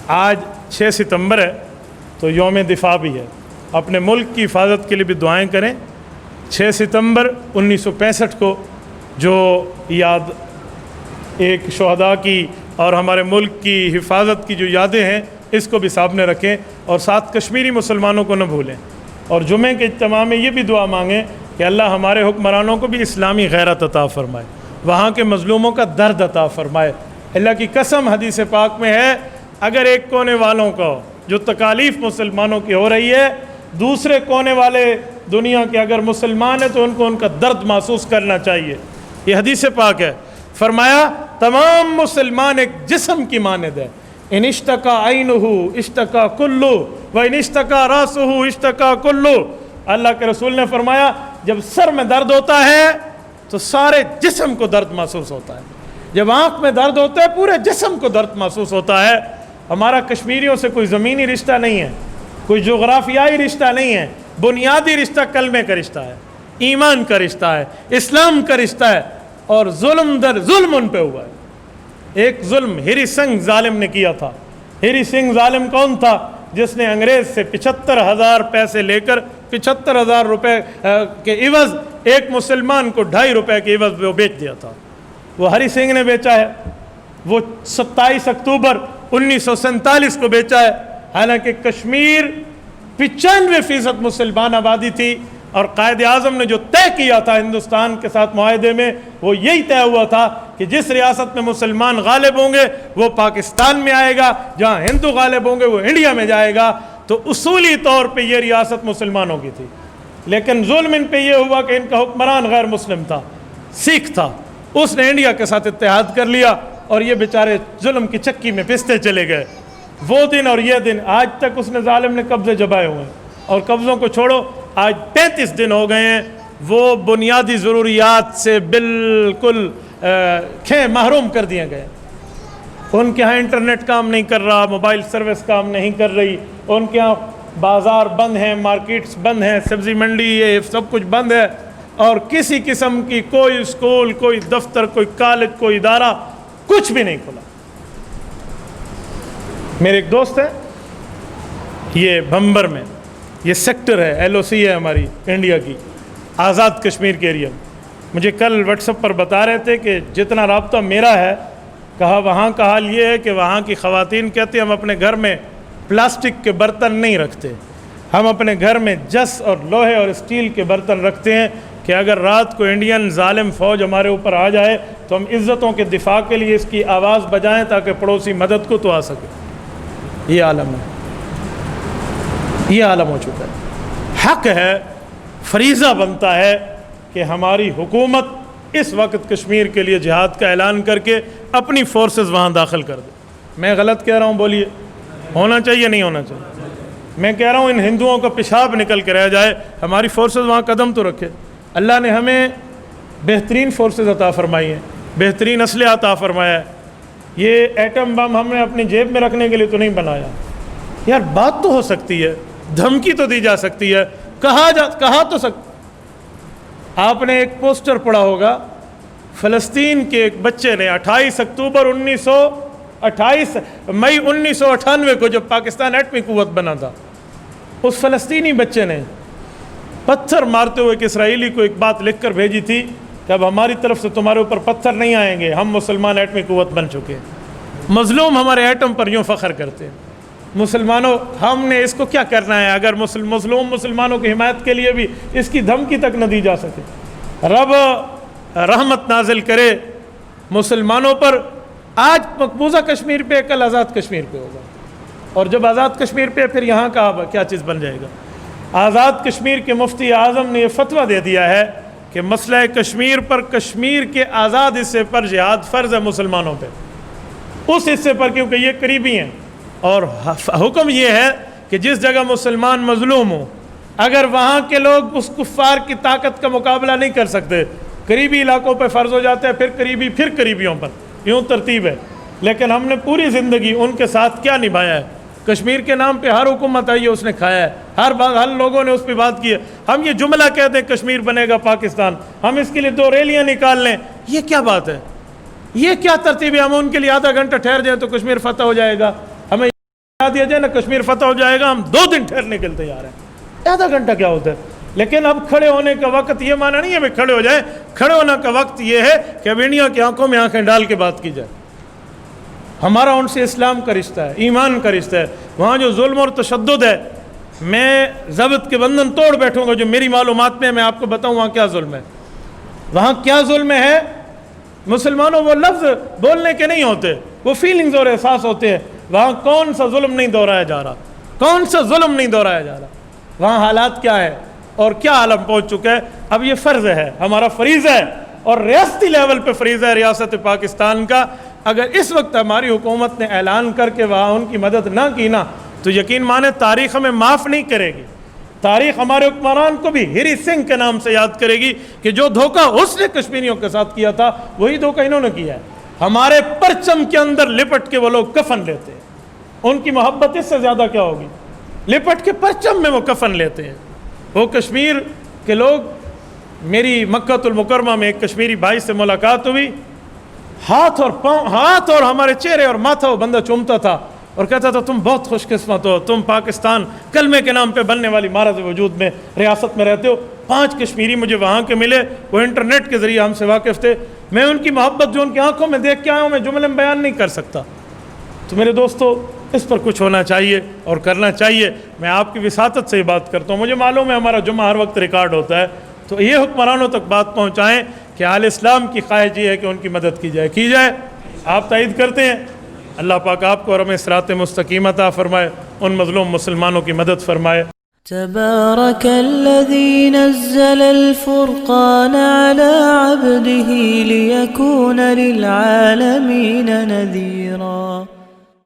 آج 6 ستمبر ہے تو یوم دفاع بھی ہے. اپنے ملک کی حفاظت کے لیے بھی دعائیں کریں. 6 ستمبر 1965 کو جو یاد ایک شہداء کی اور ہمارے ملک کی حفاظت کی جو یادیں ہیں اس کو بھی سامنے رکھیں اور ساتھ کشمیری مسلمانوں کو نہ بھولیں. اور جمعے کے اجتماع میں یہ بھی دعا مانگیں کہ اللہ ہمارے حکمرانوں کو بھی اسلامی غیرت عطا فرمائے, وہاں کے مظلوموں کا درد عطا فرمائے. اللہ کی قسم حدیث پاک میں ہے, اگر ایک کونے والوں کو جو تکالیف مسلمانوں کی ہو رہی ہے, دوسرے کونے والے دنیا کے اگر مسلمان ہیں تو ان کو ان کا درد محسوس کرنا چاہیے. یہ حدیث پاک ہے. فرمایا تمام مسلمان ایک جسم کی مانند ہے, ان اشتکا عینہ اشتکا کلو و ان اشتکا راسہ اشتکا کلو. اللہ کے رسول نے فرمایا جب سر میں درد ہوتا ہے تو سارے جسم کو درد محسوس ہوتا ہے, جب آنکھ میں درد ہوتا ہے پورے جسم کو درد محسوس ہوتا ہے. ہمارا کشمیریوں سے کوئی زمینی رشتہ نہیں ہے, کوئی جغرافیائی رشتہ نہیں ہے, بنیادی رشتہ کلمے کا رشتہ ہے, ایمان کا رشتہ ہے, اسلام کا رشتہ ہے. اور ظلم در ظلم ان پہ ہوا ہے. ایک ظلم ہری سنگھ ظالم نے کیا تھا. ہری سنگھ ظالم کون تھا؟ جس نے انگریز سے 75,000 پیسے لے کر 75,000 روپے کے عوض ایک مسلمان کو 2.5 روپے کے عوض وہ بیچ دیا تھا. وہ ہری سنگھ نے بیچا ہے. وہ 27 اکتوبر 1947 کو بیچا ہے. حالانکہ کشمیر 95% مسلمان آبادی تھی, اور قائد اعظم نے جو طے کیا تھا ہندوستان کے ساتھ معاہدے میں وہ یہی طے ہوا تھا کہ جس ریاست میں مسلمان غالب ہوں گے وہ پاکستان میں آئے گا, جہاں ہندو غالب ہوں گے وہ انڈیا میں جائے گا. تو اصولی طور پہ یہ ریاست مسلمانوں کی تھی, لیکن ظلم ان پہ یہ ہوا کہ ان کا حکمران غیر مسلم تھا, سکھ تھا. اس نے انڈیا کے ساتھ اتحاد کر لیا اور یہ بیچارے ظلم کی چکی میں پستے چلے گئے. وہ دن اور یہ دن آج تک اس نے ظالم نے قبضے جبائے ہوئے ہیں. اور قبضوں کو چھوڑو, آج 35 دن ہو گئے ہیں وہ بنیادی ضروریات سے بالکل محروم کر دیے گئے. ان کے ہاں انٹرنیٹ کام نہیں کر رہا, موبائل سروس کام نہیں کر رہی, ان کے ہاں بازار بند ہیں, مارکیٹس بند ہیں, سبزی منڈی یہ سب کچھ بند ہے, اور کسی قسم کی کوئی اسکول, کوئی دفتر, کوئی کالج, کوئی ادارہ کچھ بھی نہیں کھلا. میرے ایک دوست ہے, یہ بھمبر میں یہ سیکٹر ہے, LOC ہے ہماری انڈیا کی, آزاد کشمیر کے ایریا میں. مجھے کل واٹس ایپ پر بتا رہے تھے کہ جتنا رابطہ میرا ہے, کہا وہاں کا حال یہ ہے کہ وہاں کی خواتین کہتے ہیں ہم اپنے گھر میں پلاسٹک کے برتن نہیں رکھتے, ہم اپنے گھر میں جس اور لوہے اور اسٹیل کے برتن رکھتے ہیں کہ اگر رات کو انڈین ظالم فوج ہمارے اوپر آ جائے تو ہم عزتوں کے دفاع کے لیے اس کی آواز بجائیں تاکہ پڑوسی مدد کو تو آ سکے. یہ عالم ہے, یہ عالم ہو چکا ہے. حق ہے, فریضہ بنتا ہے کہ ہماری حکومت اس وقت کشمیر کے لیے جہاد کا اعلان کر کے اپنی فورسز وہاں داخل کر دے. میں غلط کہہ رہا ہوں؟ بولیے, ہونا چاہیے نہیں ہونا چاہیے؟ میں کہہ رہا ہوں ان ہندوؤں کا پیشاب نکل کے رہ جائے, ہماری فورسز وہاں قدم تو رکھے. اللہ نے ہمیں بہترین فورسز عطا فرمائی ہیں, بہترین اسلحہ عطا فرمایا ہے. یہ ایٹم بم ہم نے اپنی جیب میں رکھنے کے لیے تو نہیں بنایا. یار بات تو ہو سکتی ہے, دھمکی تو دی جا سکتی ہے, کہا تو آپ نے ایک پوسٹر پڑھا ہوگا, فلسطین کے ایک بچے نے 28 مئی 1998 کو جب پاکستان ایٹمی قوت بنا تھا, اس فلسطینی بچے نے پتھر مارتے ہوئے ایک اسرائیلی کو ایک بات لکھ کر بھیجی تھی کہ اب ہماری طرف سے تمہارے اوپر پتھر نہیں آئیں گے, ہم مسلمان ایٹمی قوت بن چکے ہیں. مظلوم ہمارے ایٹم پر یوں فخر کرتے ہیں. مسلمانوں ہم نے اس کو کیا کرنا ہے اگر مظلوم مسلمانوں کی حمایت کے لیے بھی اس کی دھمکی تک نہ دی جا سکے؟ رب رحمت نازل کرے مسلمانوں پر. آج مقبوضہ کشمیر پہ, کل آزاد کشمیر پہ ہوگا, اور جب آزاد کشمیر پہ پھر یہاں کا کیا چیز بن جائے گا. آزاد کشمیر کے مفتی اعظم نے یہ فتویٰ دے دیا ہے کہ مسئلہ کشمیر پر, کشمیر کے آزاد حصے پر جہاد فرض ہے مسلمانوں پہ, اس حصے پر, کیونکہ یہ قریبی ہیں. اور حکم یہ ہے کہ جس جگہ مسلمان مظلوم ہوں, اگر وہاں کے لوگ اس کفار کی طاقت کا مقابلہ نہیں کر سکتے, قریبی علاقوں پہ فرض ہو جاتے ہیں, پھر قریبیوں پر, یوں ترتیب ہے. لیکن ہم نے پوری زندگی ان کے ساتھ کیا نبھایا ہے؟ کشمیر کے نام پہ ہر حکومت آئی ہے اس نے کھایا ہے, ہر لوگوں نے اس پہ بات کی ہے. ہم یہ جملہ کہتے ہیں کشمیر بنے گا پاکستان, ہم اس کے لیے 2 ریلیاں نکال لیں, یہ کیا بات ہے؟ یہ کیا ترتیب ہے؟ ہم ان کے لیے آدھا گھنٹہ ٹھہر جائیں تو کشمیر فتح ہو جائے گا. ہمیں بتا دیا جائے نا کشمیر فتح ہو جائے گا، ہم 2 دن ٹھہرنے کے لیے تیار ہیں، آدھا گھنٹہ کیا ہوتا ہے. لیکن اب کھڑے ہونے کا وقت یہ مانا نہیں ہے میں کھڑے ہو جائیں، کھڑے ہونے کا وقت یہ ہے کہ اب انڈیا کی آنکھوں میں آنکھیں ڈال کے بات کی جائے. ہمارا ان سے اسلام کا رشتہ ہے، ایمان کا رشتہ ہے. وہاں جو ظلم اور تشدد ہے، میں ضبط کے بندھن توڑ بیٹھوں گا جو میری معلومات میں آپ کو بتاؤں وہاں کیا ظلم ہے. وہاں کیا ظلم ہے؟ مسلمانوں وہ لفظ بولنے کے نہیں ہوتے، وہ فیلنگز اور احساس ہوتے ہیں. وہاں کون سا ظلم نہیں دہرایا جا رہا، کون سا ظلم نہیں دہرایا جا رہا. وہاں حالات کیا ہے اور کیا عالم پہنچ چکا ہے. اب یہ فرض ہے، ہمارا فریضہ ہے، اور ریاستی لیول پہ فریضہ ہے ریاست پاکستان کا. اگر اس وقت ہماری حکومت نے اعلان کر کے وہاں ان کی مدد نہ کی نا تو یقین مانے تاریخ ہمیں معاف نہیں کرے گی. تاریخ ہمارے حکمران کو بھی ہری سنگھ کے نام سے یاد کرے گی کہ جو دھوکہ اس نے کشمیریوں کے ساتھ کیا تھا وہی دھوکہ انہوں نے کیا ہے. ہمارے پرچم کے اندر لپٹ کے وہ لوگ کفن لیتے ہیں، ان کی محبت اس سے زیادہ کیا ہوگی؟ لپٹ کے پرچم میں وہ کفن لیتے ہیں. وہ کشمیر کے لوگ، میری مکہ المکرمہ میں ایک کشمیری بھائی سے ملاقات ہوئی، ہاتھ اور پاؤں، ہاتھ اور ہمارے چہرے اور ماتھا وہ بندہ چومتا تھا اور کہتا تھا تم بہت خوش قسمت ہو، تم پاکستان کلمے کے نام پہ بننے والی معرض وجود میں ریاست میں رہتے ہو. 5 کشمیری مجھے وہاں کے ملے، وہ انٹرنیٹ کے ذریعے ہم سے واقف تھے. میں ان کی محبت جو ان کی آنکھوں میں دیکھ کے آیا ہوں میں جملے میں بیان نہیں کر سکتا. تو میرے دوستو اس پر کچھ ہونا چاہیے اور کرنا چاہیے. میں آپ کی وساطت سے ہی بات کرتا ہوں، مجھے معلوم ہے ہمارا جمعہ ہر وقت ریکارڈ ہوتا ہے، تو یہ حکمرانوں تک بات پہنچائیں کہ اہل اسلام کی خواہش یہ ہے کہ ان کی مدد کی جائے. آپ تائید کرتے ہیں؟ اللہ پاک آپ کو اور ہمیں صراط مستقیم عطا فرمائے، ان مظلوم مسلمانوں کی مدد فرمائے. تبارك الذي نزل الفرقان على عبده ليكون للعالمين نذيرا.